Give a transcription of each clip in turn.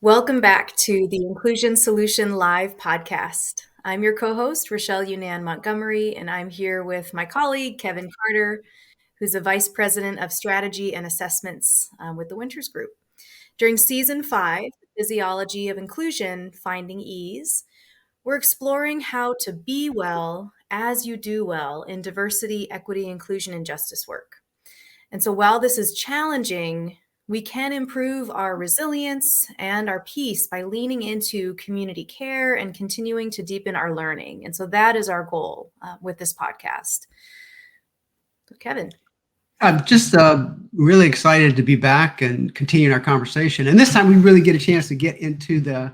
Welcome back to the Inclusion Solution Live podcast. I'm your co-host, Rochelle Younan-Montgomery, and I'm here with my colleague, Kevin Carter, who's a Vice President of Strategy and Assessments with the Winters Group. During Season 5, Physiology of Inclusion, Finding Ease, we're exploring how to be well as you do well in diversity, equity, inclusion, and justice work. And so while this is challenging, we can improve our resilience and our peace by leaning into community care and continuing to deepen our learning. And so that is our goal with this podcast. So Kevin. I'm just really excited to be back and continue our conversation. And this time we really get a chance to get into the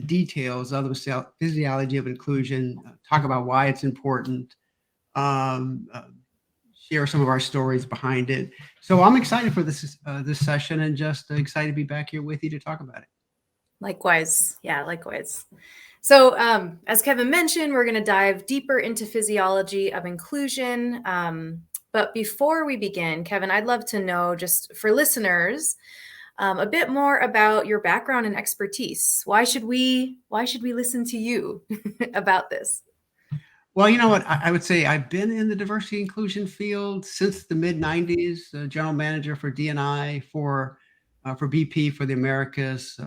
details of the physiology of inclusion, talk about why it's important, share some of our stories behind it. So I'm excited for this session and just excited to be back here with you to talk about it. Likewise. Yeah, likewise. So as Kevin mentioned, we're going to dive deeper into physiology of inclusion. But before we begin, Kevin, I'd love to know, just for listeners, a bit more about your background and expertise. Why should we listen to you about this? Well, you know what? I would say I've been in the diversity inclusion field since the mid-90s, general manager for D&I for BP for the Americas,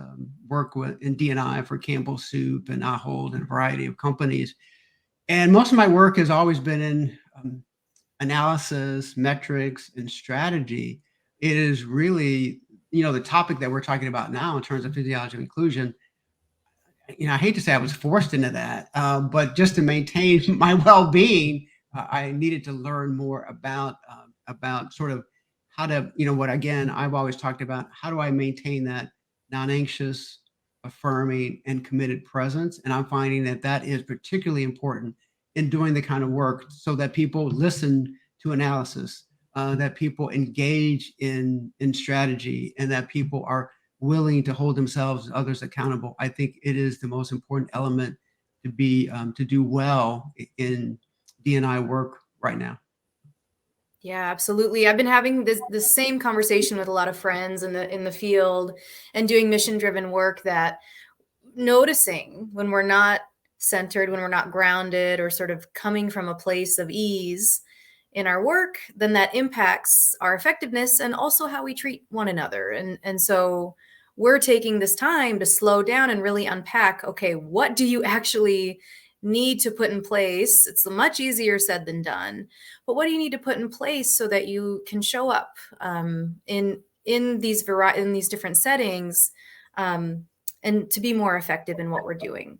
work in D&I for Campbell Soup and Ahold and a variety of companies. And most of my work has always been in analysis, metrics, and strategy. It is really, the topic that we're talking about now in terms of physiology of inclusion. I hate to say I was forced into that, but just to maintain my well-being, I needed to learn more about sort of how to, what again I've always talked about. How do I maintain that non-anxious, affirming, and committed presence? And I'm finding that is particularly important in doing the kind of work so that people listen to analysis, that people engage in strategy, and that people are willing to hold themselves and others accountable. I think it is the most important element to do well in D&I work right now. Yeah, absolutely. I've been having the same conversation with a lot of friends in the field and doing mission-driven work, that noticing when we're not centered, when we're not grounded, or sort of coming from a place of ease in our work, then that impacts our effectiveness and also how we treat one another. And so we're taking this time to slow down and really unpack, okay, what do you actually need to put in place? It's much easier said than done, but what do you need to put in place so that you can show up in these different settings and to be more effective in what we're doing?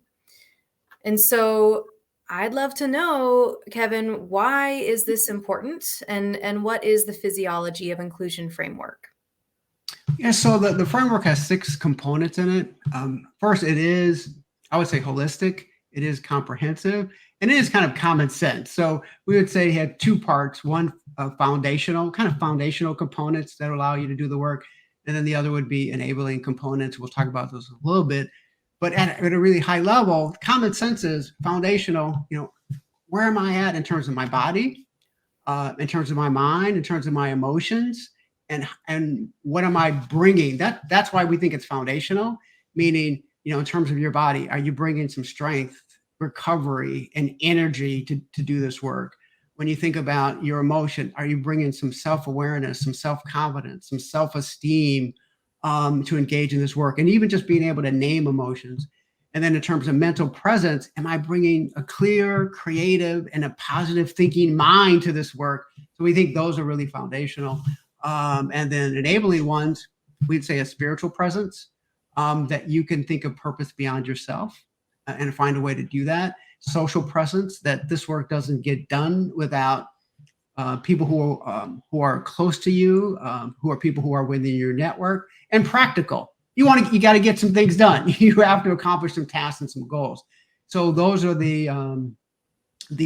And so I'd love to know, Kevin, why is this important, and what is the physiology of inclusion framework? Yeah, so the framework has 6 components in it. First, it is, I would say, holistic. It is comprehensive, and it is kind of common sense. So we would say it had 2 parts: one foundational components that allow you to do the work, and then the other would be enabling components. We'll talk about those a little bit. But at a really high level, common sense is foundational. Where am I at in terms of my body, in terms of my mind, in terms of my emotions, and what am I bringing? That's why we think it's foundational. Meaning, in terms of your body, are you bringing some strength, recovery, and energy to do this work? When you think about your emotion, are you bringing some self-awareness, some self-confidence, some self-esteem to engage in this work, and even just being able to name emotions? And then in terms of mental presence, am I bringing a clear, creative, and a positive thinking mind to this work? So we think those are really foundational. And then enabling ones, we'd say a spiritual presence, that you can think of purpose beyond yourself and find a way to do that. Social presence, that this work doesn't get done without people who are close to you, who are people who are within your network. And practical, you got to get some things done. You have to accomplish some tasks and some goals. So those are the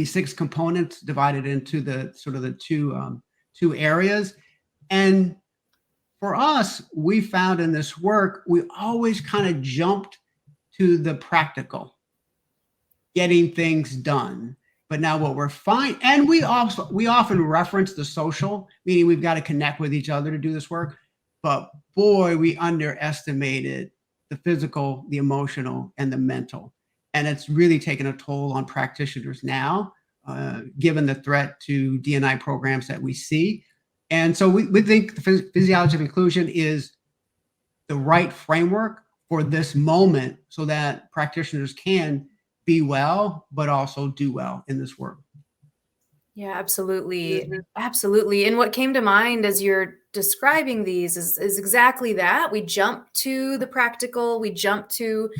6 components divided into the sort of the two areas. And for us, we found in this work, we always kind of jumped to the practical, getting things done. But now what we're finding, and we often reference the social, meaning we've got to connect with each other to do this work. But boy, we underestimated the physical, the emotional, and the mental. And it's really taken a toll on practitioners now, given the threat to D&I programs that we see. And so we think the physiology of inclusion is the right framework for this moment so that practitioners can be well, but also do well in this work. Yeah, absolutely. Absolutely. And what came to mind as you're describing these is exactly that. We jump to the practical, we jump to,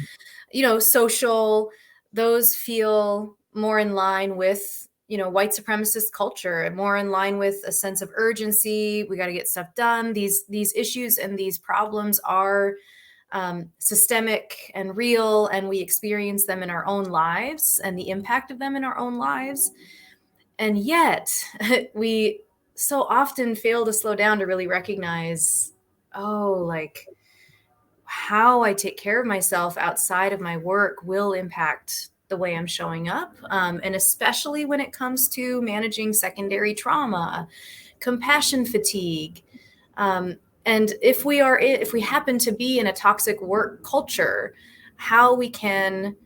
social. Those feel more in line with, white supremacist culture, more in line with a sense of urgency. We got to get stuff done. These issues and these problems are systemic and real, and we experience them in our own lives and the impact of them in our own lives. And yet we so often fail to slow down to really recognize, like how I take care of myself outside of my work will impact the way I'm showing up. And especially when it comes to managing secondary trauma, compassion fatigue. And if we happen to be in a toxic work culture, how we can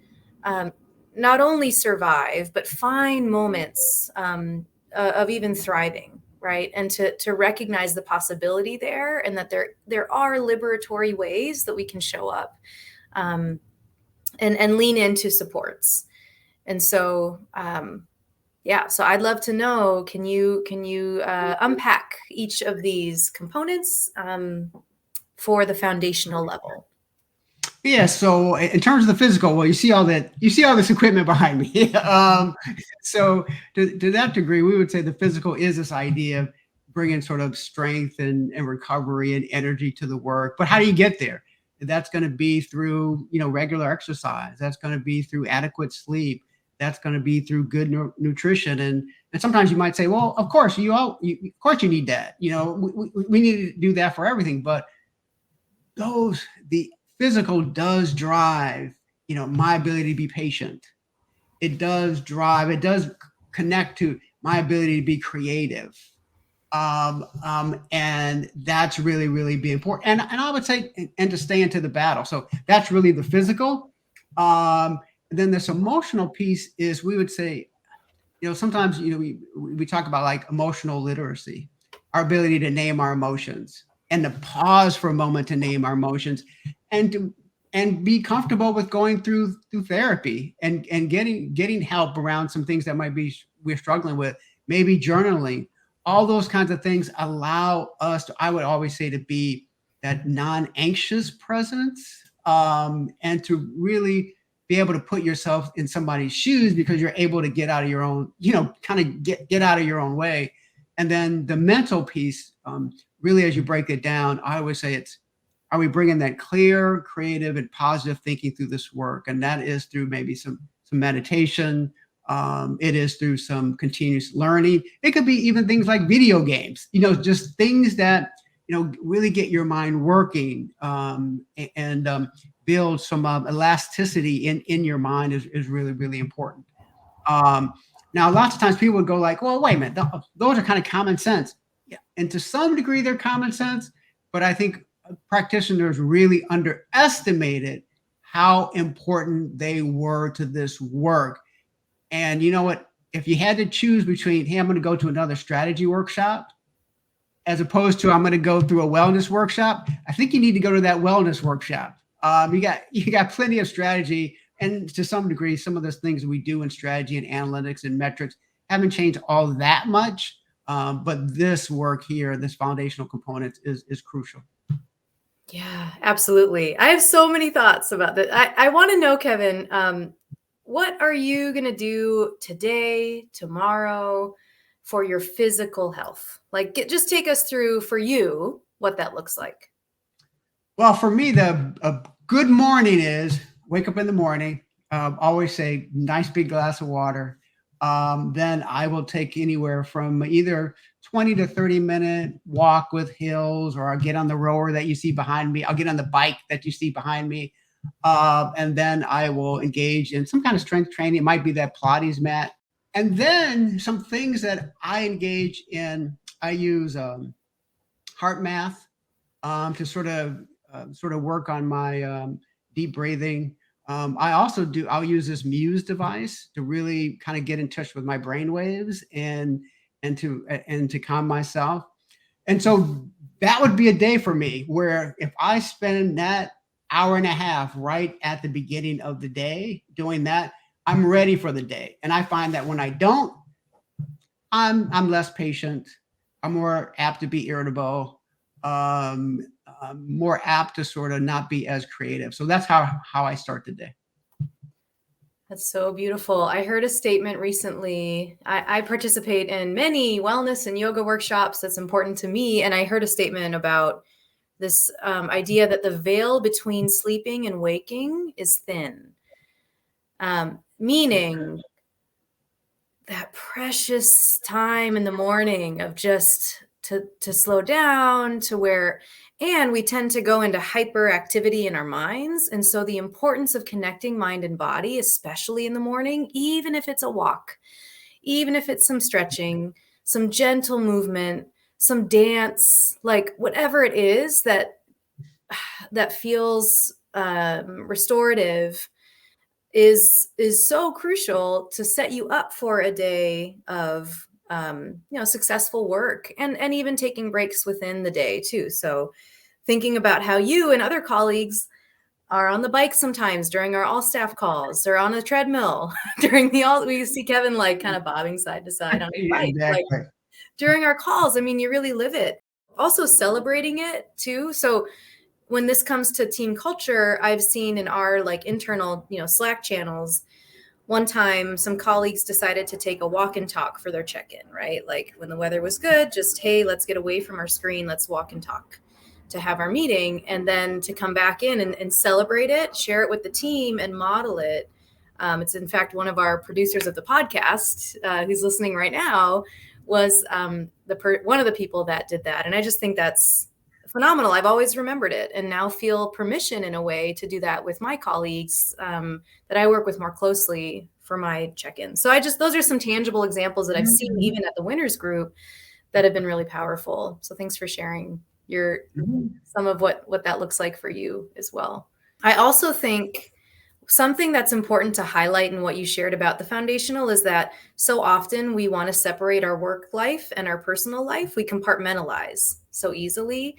not only survive, but find moments of even thriving, right? And to recognize the possibility there, and that there are liberatory ways that we can show up and lean into supports. And so, so I'd love to know, can you unpack each of these components for the foundational level? Yeah. So in terms of the physical, well, you see all this equipment behind me. So to that degree, we would say the physical is this idea of bringing sort of strength and recovery and energy to the work. But how do you get there? That's going to be through, regular exercise. That's going to be through adequate sleep. That's going to be through good nutrition. And sometimes you might say, well, of course you need that. We need to do that for everything. But the physical does drive, my ability to be patient. It does connect to my ability to be creative. And that's really, really be important. And I would say, and to stay into the battle. So that's really the physical. Then this emotional piece is, we would say, sometimes, we talk about like emotional literacy, our ability to name our emotions and to pause for a moment to name our emotions, and be comfortable with going through therapy and getting help around some things that we're struggling with, maybe journaling. All those kinds of things allow us to, I would always say, to be that non-anxious presence, and to really be able to put yourself in somebody's shoes, because you're able to get out of your own, kind of get out of your own way. And then the mental piece, really, as you break it down, I always say are we bringing that clear, creative, and positive thinking through this work? And that is through maybe some meditation. It is through some continuous learning. It could be even things like video games, just things that, really get your mind working, and build some elasticity in your mind is really, really important. Now, lots of times people would go like, well, wait a minute, those are kind of common sense. Yeah. And to some degree, they're common sense, but I think practitioners really underestimated how important they were to this work. And you know what? If you had to choose between, hey, I'm going to go to another strategy workshop, as opposed to I'm going to go through a wellness workshop, I think you need to go to that wellness workshop. You got plenty of strategy, and to some degree, some of those things we do in strategy and analytics and metrics haven't changed all that much. But this work here, this foundational component, is crucial. Yeah, absolutely. I have so many thoughts about that. I want to know, Kevin, what are you going to do today, tomorrow, for your physical health? Like, just take us through, for you, what that looks like. Well, for me, a good morning is wake up in the morning, always say nice big glass of water. Then I will take anywhere from either 20 to 30-minute walk with hills, or I'll get on the rower that you see behind me. I'll get on the bike that you see behind me. And then I will engage in some kind of strength training. It might be that Pilates mat. And then some things that I engage in, I use heart math to sort of work on my deep breathing. I'll use this Muse device to really kind of get in touch with my brain waves and to calm myself. And so that would be a day for me where if I spend that hour and a half right at the beginning of the day doing that, I'm ready for the day. And I find that when I don't, I'm less patient. I'm more apt to be irritable. Um, I'm more apt to sort of not be as creative. So that's how I start the day. That's so beautiful. I heard a statement recently. I participate in many wellness and yoga workshops. That's important to me. And I heard a statement about this idea that the veil between sleeping and waking is thin, meaning that precious time in the morning of just to slow down to where, and we tend to go into hyperactivity in our minds. And so the importance of connecting mind and body, especially in the morning, even if it's a walk, even if it's some stretching, some gentle movement, some dance, like whatever it is that feels restorative is so crucial to set you up for a day of successful work and even taking breaks within the day too. So thinking about how you and other colleagues are on the bike sometimes during our all staff calls or on a treadmill during we see Kevin like kind of bobbing side to side on his bike. Exactly. Like during our calls, I mean, you really live it. Also celebrating it too. So when this comes to team culture, I've seen in our like internal, Slack channels, one time some colleagues decided to take a walk and talk for their check-in, right? Like when the weather was good, just, hey, let's get away from our screen. Let's walk and talk to have our meeting, and then to come back in and celebrate it, share it with the team and model it. It's in fact, one of our producers of the podcast who's listening right now was one of the people that did that. And I just think that's phenomenal. I've always remembered it and now feel permission in a way to do that with my colleagues that I work with more closely for my check-in. So those are some tangible examples that I've seen even at the winners group that have been really powerful. So thanks for sharing some of what that looks like for you as well. I also think something that's important to highlight in what you shared about the foundational is that so often we want to separate our work life and our personal life. We compartmentalize so easily,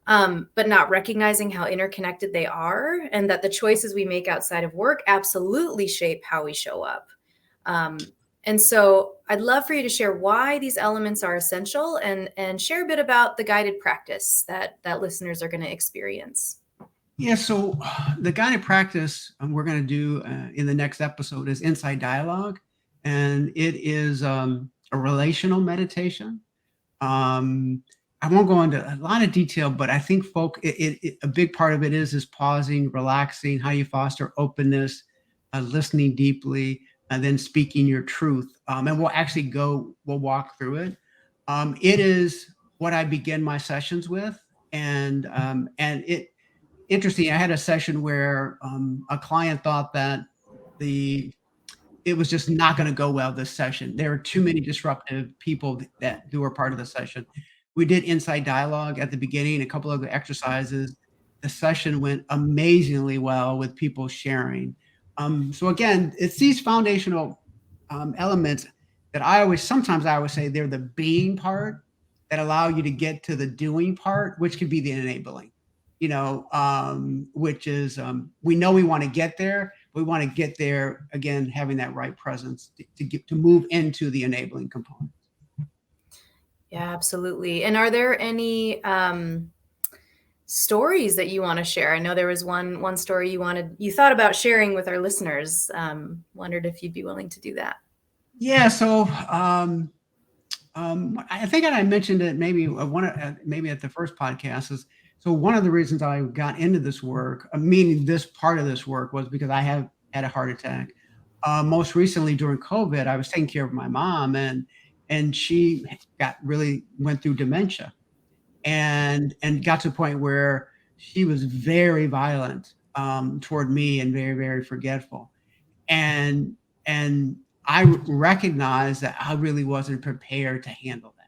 but not recognizing how interconnected they are, and that the choices we make outside of work absolutely shape how we show up. And so I'd love for you to share why these elements are essential and share a bit about the guided practice that listeners are going to experience. Yeah, so the guided practice we're going to do in the next episode is Inside Dialogue, and it is a relational meditation. I won't go into a lot of detail, but I think a big part of it is pausing, relaxing, how you foster openness, listening deeply, and then speaking your truth. And we'll walk through it. It is what I begin my sessions with, and interesting. I had a session where a client thought that it was just not going to go well this session. There were too many disruptive people who were part of the session. We did Inside Dialogue at the beginning, a couple of the exercises. The session went amazingly well with people sharing. So again, it's these foundational elements that I always say they're the being part that allow you to get to the doing part, which could be the enabling. Which is we know we want to get there. We want to get there again, having that right presence to move into the enabling components. Yeah, absolutely. And are there any stories that you want to share? I know there was one story you thought about sharing with our listeners. Wondered if you'd be willing to do that. Yeah. So I think I mentioned it maybe at the first podcast is. So one of the reasons I got into this work, meaning this part of this work, was because I have had a heart attack. Most recently during COVID, I was taking care of my mom, and she went through dementia, and got to a point where she was very violent toward me and very, very forgetful, and I recognized that I really wasn't prepared to handle that.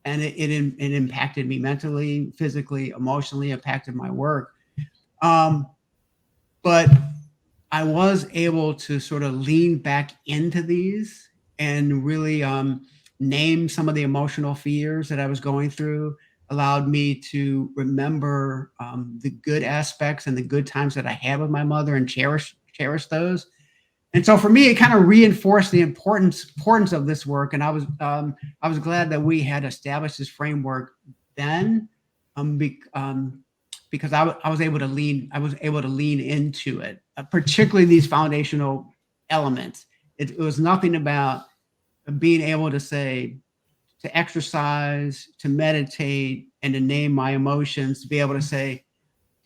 And it impacted me mentally, physically, emotionally, impacted my work. but I was able to sort of lean back into these and really name some of the emotional fears that I was going through, allowed me to remember the good aspects and the good times that I had with my mother and cherish those. And so for me, it kind of reinforced the importance of this work. And I was glad that we had established this framework then, because I was able to lean into it, particularly these foundational elements. It was nothing about being able to say, to exercise, to meditate, and to name my emotions, to be able to say,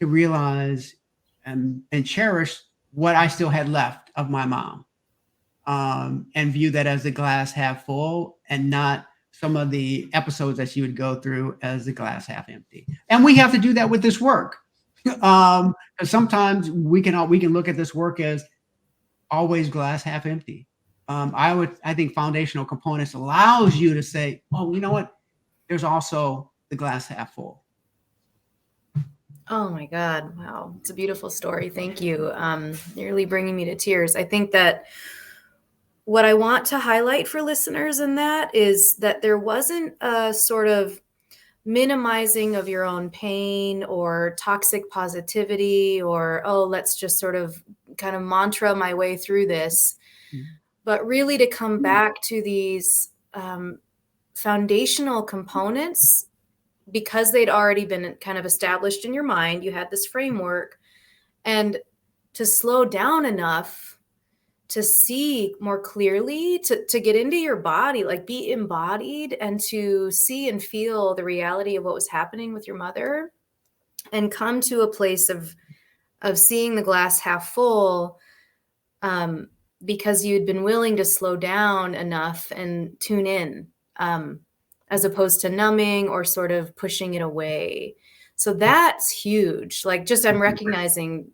to realize and cherish what I still had left of my mom, and view that as the glass half full and not some of the episodes that she would go through as the glass half empty. And we have to do that with this work. Because sometimes we can look at this work as always glass half empty. I think foundational components allows you to say, oh, you know what? There's also the glass half full. Oh my God. Wow. It's a beautiful story. Thank you. Nearly bringing me to tears. I think that what I want to highlight for listeners in that is that there wasn't a sort of minimizing of your own pain or toxic positivity or, oh, let's just sort of kind of mantra my way through this, but really to come back to these foundational components because they'd already been kind of established in your mind. You had this framework, and to slow down enough to see more clearly, to get into your body, like be embodied, and to see and feel the reality of what was happening with your mother, and come to a place of seeing the glass half full, because you'd been willing to slow down enough and tune in, as opposed to numbing or sort of pushing it away. So that's huge. Like, just I'm recognizing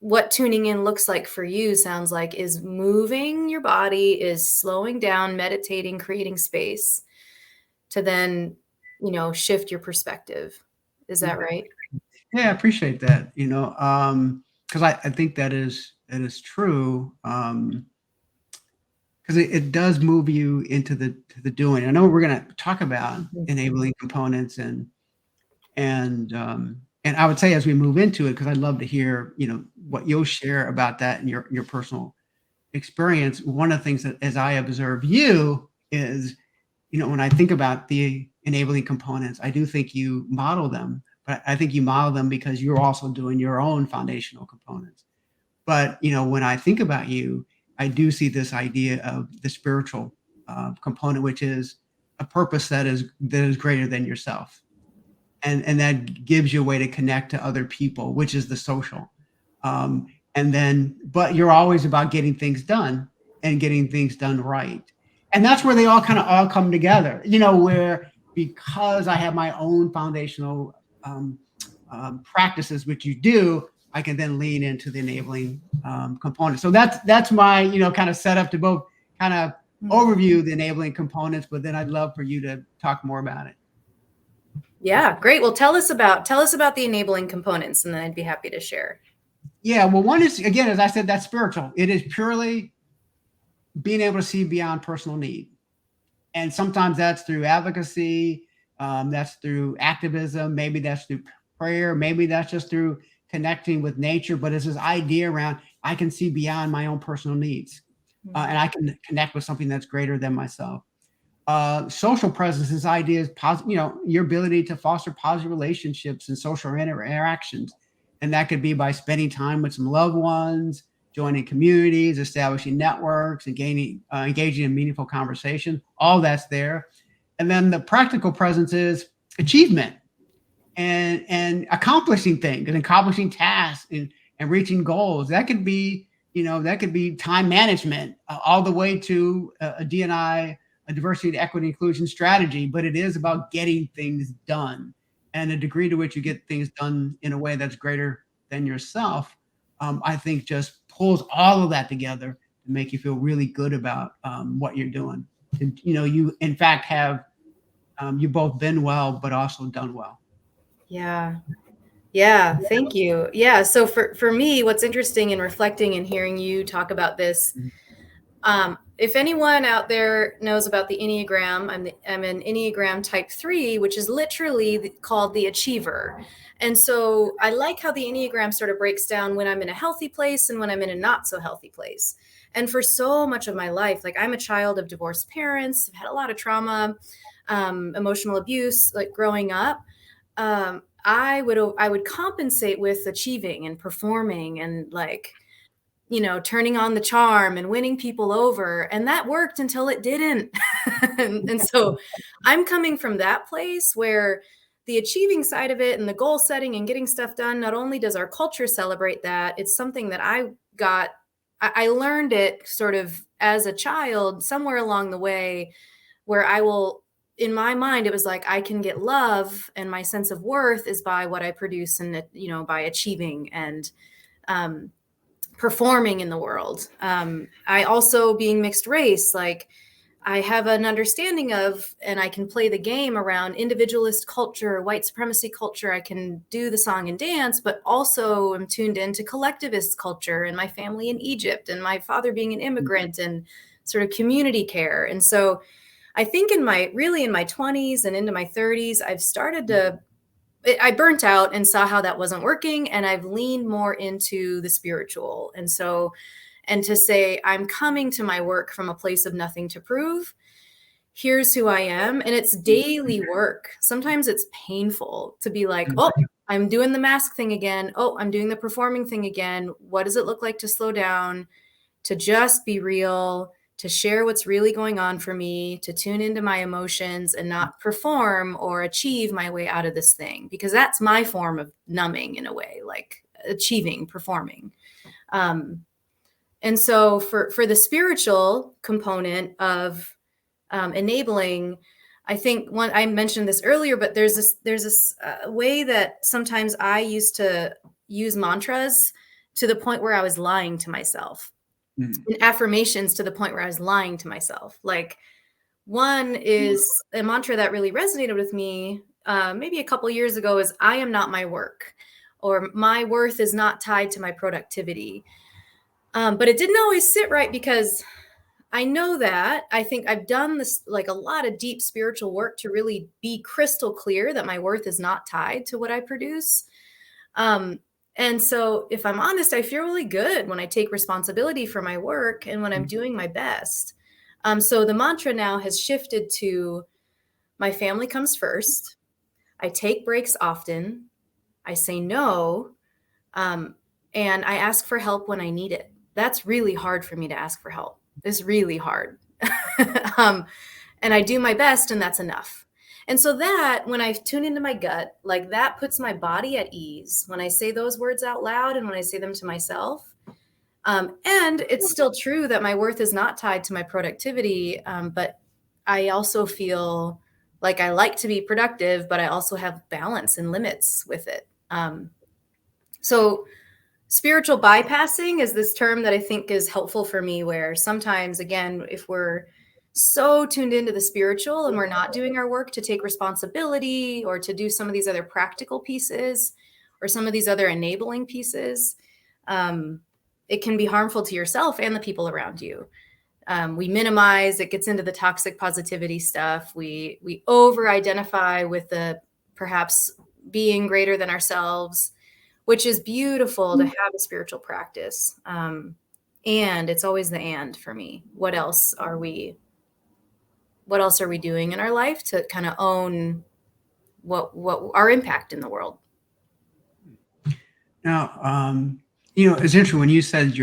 what tuning in looks like for you, sounds like, is moving your body, is slowing down, meditating, creating space to then, shift your perspective. Is that right? Yeah, I appreciate that. Because I think that is true. Because it does move you into the doing. I know we're going to talk about enabling components and I would say as we move into it, because I'd love to hear, what you'll share about that and your personal experience. One of the things that, as I observe you, is, when I think about the enabling components, I do think you model them, but I think you model them because you're also doing your own foundational components. But, when I think about you, I do see this idea of the spiritual component, which is a purpose that is greater than yourself. And that gives you a way to connect to other people, which is the social. But you're always about getting things done and getting things done right. And that's where they all come together, where, because I have my own foundational practices, which you do, I can then lean into the enabling component. So that's my, kind of setup to both kind of overview the enabling components, but then I'd love for you to talk more about it. Yeah, great. Well, tell us about the enabling components, and then I'd be happy to share. Yeah, well, one is, again, as I said, that's spiritual. It is purely being able to see beyond personal need. And sometimes that's through advocacy, that's through activism, maybe that's through prayer, maybe that's just through connecting with nature, but it's this idea around, I can see beyond my own personal needs, and I can connect with something that's greater than myself. Social presence, this idea is your ability to foster positive relationships and social interactions. And that could be by spending time with some loved ones, joining communities, establishing networks, and engaging in meaningful conversation. All that's there. And then the practical presence is achievement and accomplishing things and accomplishing tasks and reaching goals. That could be, time management, all the way to a DNI, a diversity, equity, inclusion strategy, but it is about getting things done, and the degree to which you get things done in a way that's greater than yourself, I think just pulls all of that together to make you feel really good about what you're doing. And, you in fact have you both been well, but also done well. Yeah. Yeah, thank you. Yeah, so for me, what's interesting in reflecting and hearing you talk about this, if anyone out there knows about the Enneagram, I'm an Enneagram type 3, which is literally called the achiever. And so I like how the Enneagram sort of breaks down when I'm in a healthy place and when I'm in a not so healthy place. And for so much of my life, like I'm a child of divorced parents, I've had a lot of trauma, emotional abuse, like growing up. I would compensate with achieving and performing and like, turning on the charm and winning people over. And that worked until it didn't. and so I'm coming from that place where the achieving side of it and the goal setting and getting stuff done, not only does our culture celebrate that, it's something that I learned it sort of as a child somewhere along the way where in my mind, it was like, I can get love and my sense of worth is by what I produce and, by achieving and, performing in the world. I also, being mixed race, like I have an understanding of, and I can play the game around individualist culture, white supremacy culture. I can do the song and dance, but also I'm tuned into collectivist culture and my family in Egypt and my father being an immigrant and sort of community care. And so I think in my 20s and into my 30s, I burnt out and saw how that wasn't working. And I've leaned more into the spiritual. And to say, I'm coming to my work from a place of nothing to prove. Here's who I am. And it's daily work. Sometimes it's painful to be like, oh, I'm doing the mask thing again. Oh, I'm doing the performing thing again. What does it look like to slow down, to just be real, to share what's really going on for me, to tune into my emotions and not perform or achieve my way out of this thing? Because that's my form of numbing in a way, like achieving, performing. And so for the spiritual component of enabling, I think I mentioned this earlier, but there's this way that sometimes I used to use mantras to the point where I was lying to myself. And affirmations to the point where I was lying to myself. Like one is a mantra that really resonated with me maybe a couple years ago is, I am not my work, or my worth is not tied to my productivity. But it didn't always sit right because I know that I think I've done this, like a lot of deep spiritual work to really be crystal clear that my worth is not tied to what I produce. And so if I'm honest, I feel really good when I take responsibility for my work and when I'm doing my best. So the mantra now has shifted to, my family comes first. I take breaks often. I say no. And I ask for help when I need it. That's really hard for me to ask for help. It's really hard. And I do my best, and that's enough. And so that, when I tune into my gut, like that puts my body at ease when I say those words out loud and when I say them to myself. And it's still true that my worth is not tied to my productivity. But I also feel like I like to be productive, but I also have balance and limits with it. So spiritual bypassing is this term that I think is helpful for me, where sometimes, again, if we're so tuned into the spiritual and we're not doing our work to take responsibility or to do some of these other practical pieces or some of these other enabling pieces, it can be harmful to yourself and the people around you. We minimize, it gets into the toxic positivity stuff. We over-identify with the perhaps being greater than ourselves, which is beautiful to have a spiritual practice. And it's always the and for me. What else are we doing in our life to kind of own what our impact in the world? Now, it's interesting when you said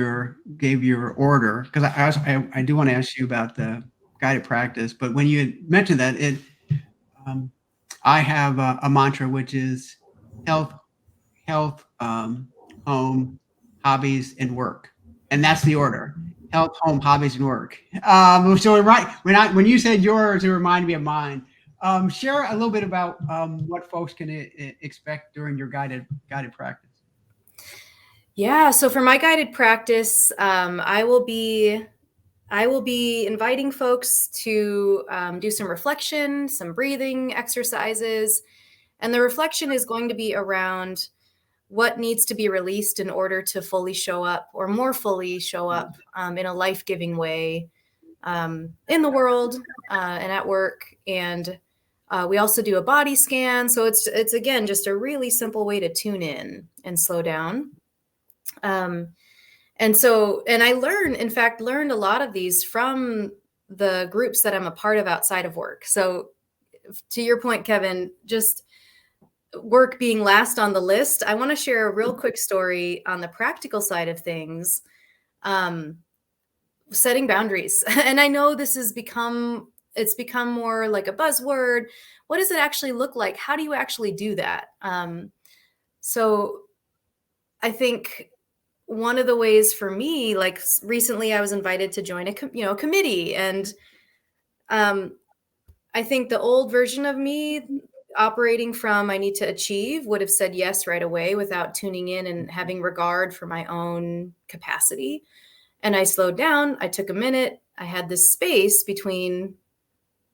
gave your order, because I do want to ask you about the guided practice, but when you mentioned that, I have a mantra, which is health, home, hobbies, and work, and that's the order: health, home, hobbies, and work. So when you said yours, it reminded me of mine. Share a little bit about what folks can expect during your guided practice. Yeah. So for my guided practice, I will be inviting folks to do some reflection, some breathing exercises. And the reflection is going to be around what needs to be released in order to fully show up, or more fully show up in a life-giving way in the world and at work. And we also do a body scan. So it's again, just a really simple way to tune in and slow down. And I learned a lot of these from the groups that I'm a part of outside of work. So to your point, Kevin, just work being last on the list, I want to share a real quick story on the practical side of things. Setting boundaries. And I know this has become more like a buzzword. What does it actually look like? How do you actually do that? So I think one of the ways for me, like recently I was invited to join a committee, and I think the old version of me operating from I need to achieve would have said yes right away without tuning in and having regard for my own capacity. And I slowed down. I took a minute. I had this space between,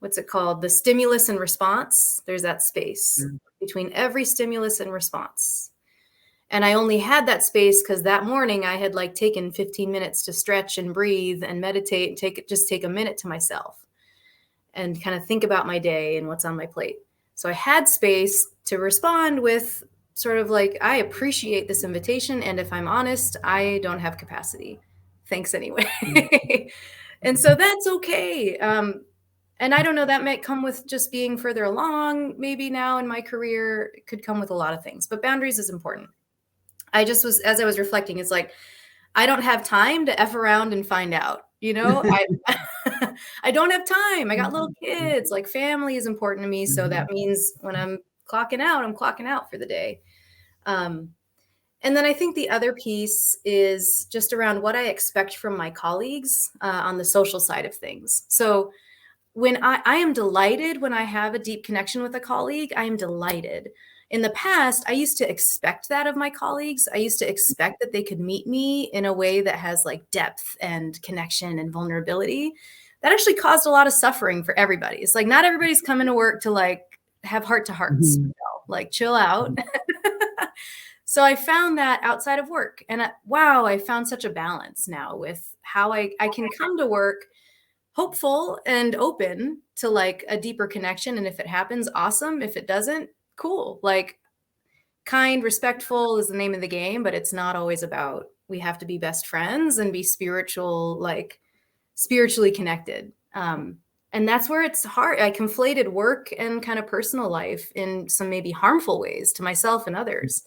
what's it called? The stimulus and response. There's that space between every stimulus and response. And I only had that space because that morning I had like taken 15 minutes to stretch and breathe and meditate and take a minute to myself and kind of think about my day and what's on my plate. So I had space to respond with sort of like, I appreciate this invitation. And if I'm honest, I don't have capacity. Thanks anyway. And so that's okay. And I don't know, that might come with just being further along. Maybe now in my career, it could come with a lot of things, but boundaries is important. As I was reflecting, it's like, I don't have time to F around and find out, I don't have time. I got little kids, like family is important to me. So that means when I'm clocking out for the day. And then I think the other piece is just around what I expect from my colleagues on the social side of things. So when I am delighted when I have a deep connection with a colleague, I am delighted. In the past, I used to expect that of my colleagues. I used to expect that they could meet me in a way that has like depth and connection and vulnerability. That actually caused a lot of suffering for everybody. It's like, not everybody's coming to work to like have heart to hearts, like chill out. So I found that outside of work, and I found such a balance now with how I can come to work hopeful and open to like a deeper connection. And if it happens, awesome. If it doesn't, cool. Like kind, respectful is the name of the game, but it's not always about, we have to be best friends and be spiritually connected. And that's where it's hard. I conflated work and kind of personal life in some maybe harmful ways to myself and others.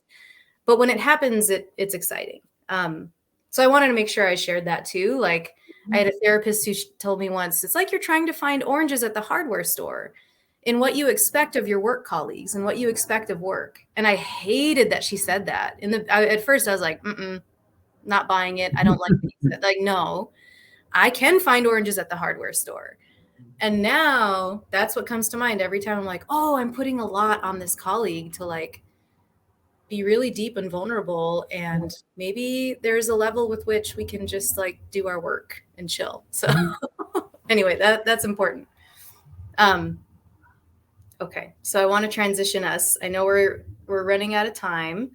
But when it happens, it's exciting. So I wanted to make sure I shared that too. Like I had a therapist who told me once, it's like you're trying to find oranges at the hardware store in what you expect of your work colleagues and what you expect of work. And I hated that she said that. At first I was like, not buying it. I don't like these. Like, no, I can find oranges at the hardware store. And now that's what comes to mind every time I'm like, oh, I'm putting a lot on this colleague to like be really deep and vulnerable, and maybe there's a level with which we can just like do our work and chill. So anyway, that's important. Okay, so I want to transition us. I know we're running out of time.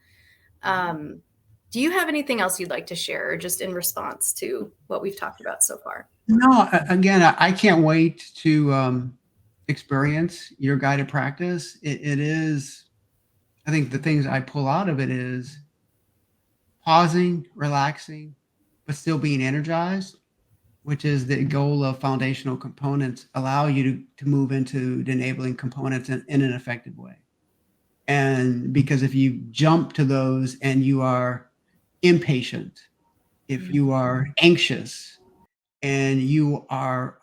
Do you have anything else you'd like to share, just in response to what we've talked about so far? No, again, I can't wait to experience your guided practice. It is, I think the things I pull out of it is pausing, relaxing, but still being energized, which is the goal of foundational components, allow you to move into the enabling components in an effective way. And because if you jump to those and you are impatient, if you are anxious and you are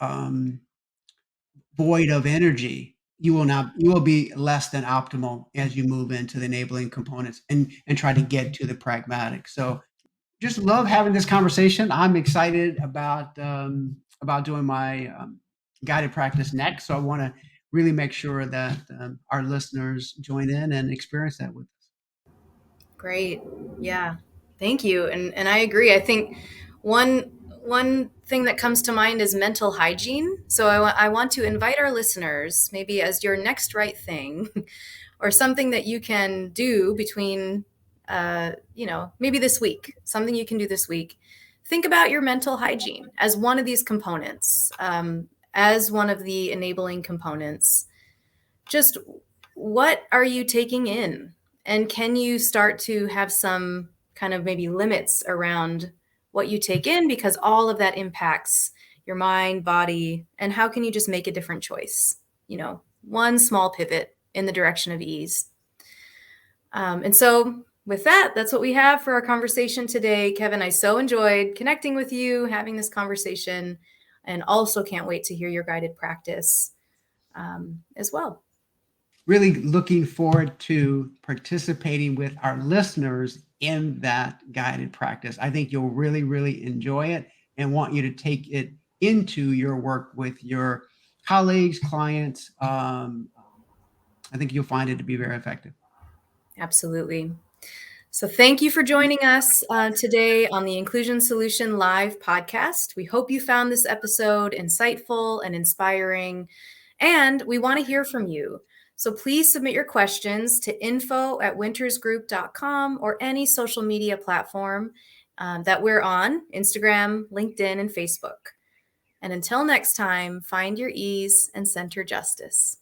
void of energy, you will be less than optimal as you move into the enabling components and try to get to the pragmatic. So just love having this conversation. I'm excited about doing my guided practice next. So I want to really make sure that our listeners join in and experience that with us. Great. Yeah. Thank you. And I agree. I think one thing that comes to mind is mental hygiene. So I want to invite our listeners, maybe as your next right thing or something that you can do between maybe this week, something you can do this week. Think about your mental hygiene as one of these components, as one of the enabling components. Just what are you taking in? And can you start to have some kind of maybe limits around what you take in, because all of that impacts your mind, body, and how can you just make a different choice? One small pivot in the direction of ease. And so with that, that's what we have for our conversation today. Kevin, I so enjoyed connecting with you, having this conversation, and also can't wait to hear your guided practice as well. Really looking forward to participating with our listeners in that guided practice. I think you'll really, really enjoy it and want you to take it into your work with your colleagues, clients. I think you'll find it to be very effective. Absolutely. So thank you for joining us today on the Inclusion Solution Live podcast. We hope you found this episode insightful and inspiring, and we want to hear from you. So please submit your questions to info@wintersgroup.com or any social media platform that we're on, Instagram, LinkedIn, and Facebook. And until next time, find your ease and center justice.